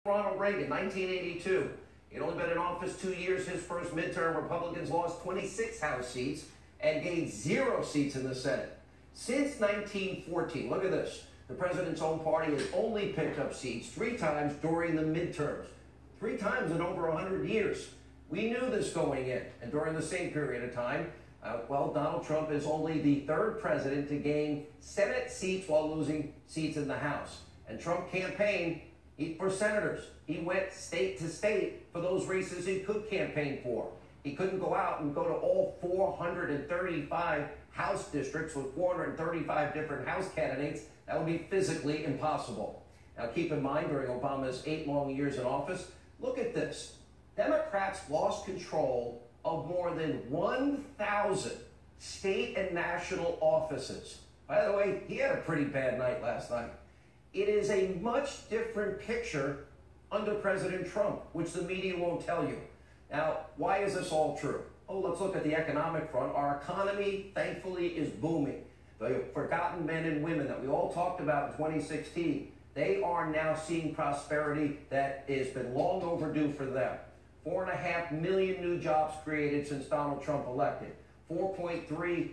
Ronald Reagan, 1982. He'd only been in office 2 years. His first midterm, Republicans lost 26 House seats and gained 0 seats in the Senate. Since 1914, look at this. The president's own party has only picked up seats 3 times during the midterms. 3 times in over 100 years. We knew this going in, and during the same period of time, Donald Trump is only the 3rd president to gain Senate seats while losing seats in the House. And Trump campaigned for senators. He went state to state for those races he could campaign for. He couldn't go out and go to all 435 House districts with 435 different House candidates. That would be physically impossible. Now keep in mind, during Obama's 8 long years in office, look at this. Democrats lost control of more than 1,000 state and national offices. By the way, he had a pretty bad night last night. It is a much different picture under President Trump, which the media won't tell you. Now, why is this all true? Oh, let's look at the economic front. Our economy, thankfully, is booming. The forgotten men and women that we all talked about in 2016, they are now seeing prosperity that has been long overdue for them. 4.5 million new jobs created since Donald Trump elected. 4.3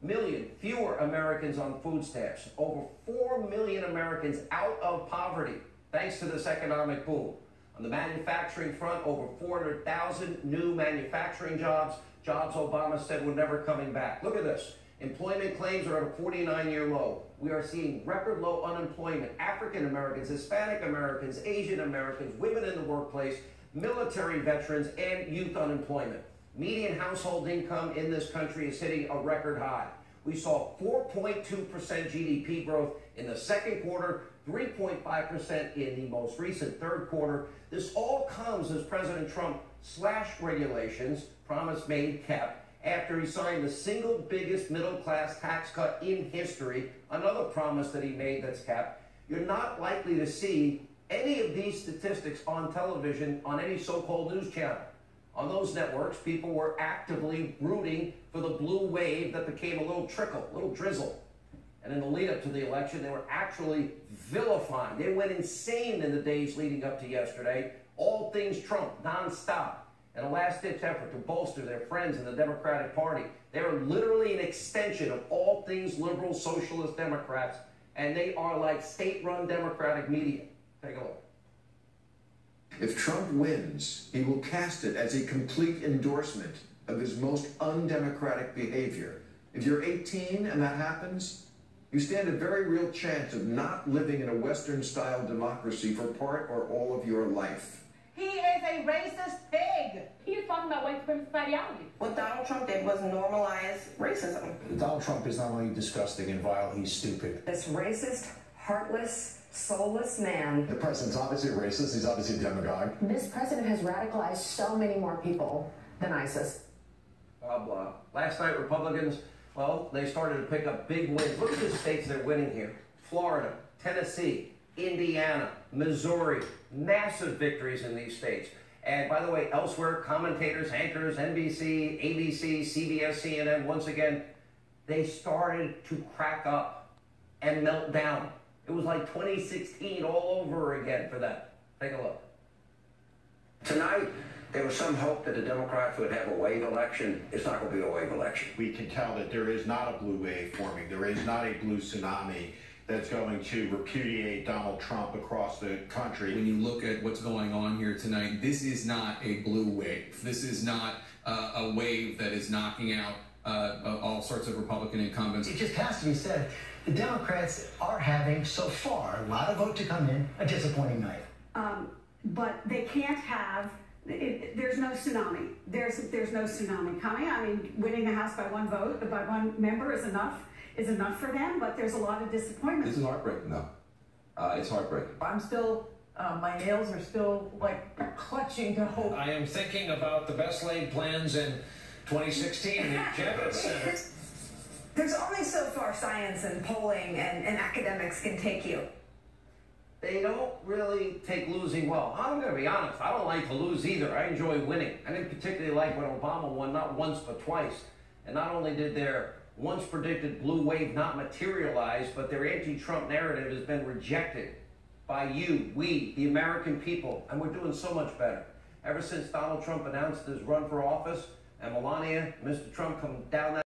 million fewer Americans on food stamps. Over 4 million Americans out of poverty, thanks to this economic boom. On the manufacturing front, over 400,000 new manufacturing jobs Obama said were never coming back. Look at this. Employment claims are at a 49-year low. We are seeing record low unemployment. African Americans, Hispanic Americans, Asian Americans, women in the workplace, military veterans, and youth unemployment. Median household income in this country is hitting a record high. We saw 4.2% GDP growth in the second quarter, 3.5% in the most recent third quarter. This all comes as President Trump slashed regulations, promise made, kept, after he signed the single biggest middle-class tax cut in history, another promise that he made that's kept. You're not likely to see any of these statistics on television on any so-called news channel. On those networks, people were actively rooting for the blue wave that became a little trickle, a little drizzle. And in the lead up to the election, they were actually vilifying. They went insane in the days leading up to yesterday. All things Trump, nonstop. And a last-ditch effort to bolster their friends in the Democratic Party. They are literally an extension of all things liberal, socialist Democrats, and they are like state-run Democratic media. Take a look. If Trump wins, he will cast it as a complete endorsement of his most undemocratic behavior. If you're 18 and that happens, you stand a very real chance of not living in a Western-style democracy for part or all of your life. He is a racist pig. He is talking about white supremacist ideology. What Donald Trump did was normalize racism. Donald Trump is not only disgusting and vile, he's stupid. This racist, heartless, soulless man. The president's obviously a racist. He's obviously a demagogue. This president has radicalized so many more people than ISIS. Blah, blah. Last night, Republicans, well, they started to pick up big wins. Look at the states they're winning here. Florida, Tennessee, Indiana, Missouri, massive victories in these states. And by the way, elsewhere, commentators, anchors, NBC, ABC, CBS, CNN, once again, they started to crack up and melt down. It was like 2016 all over again for them. Take a look. Tonight, there was some hope that the Democrats would have a wave election. It's not going to be a wave election. We can tell that there is not a blue wave forming. There is not a blue tsunami that's going to repudiate Donald Trump across the country. When you look at what's going on here tonight, this is not a blue wave. This is not a wave that is knocking out all sorts of Republican incumbents. It just has to be said, the Democrats are having, so far, a lot of vote to come in, a disappointing night. But they can't have, there's no tsunami. There's no tsunami coming. I mean, winning the House by one vote, by one member is enough for them, but there's a lot of disappointment. This is heartbreaking, though. It's heartbreaking. I'm still, my nails are still, like, clutching to hope. I am thinking about the best laid plans in 2016, the Javits Center. There's only so far science and polling and academics can take you. They don't really take losing well. I'm going to be honest. I don't like to lose either. I enjoy winning. I didn't particularly like when Obama won, not once but twice. And not only did their once predicted blue wave not materialize, but their anti-Trump narrative has been rejected. by you, we, the American people, and we're doing so much better. Ever since Donald Trump announced his run for office and Melania, Mr. Trump come down that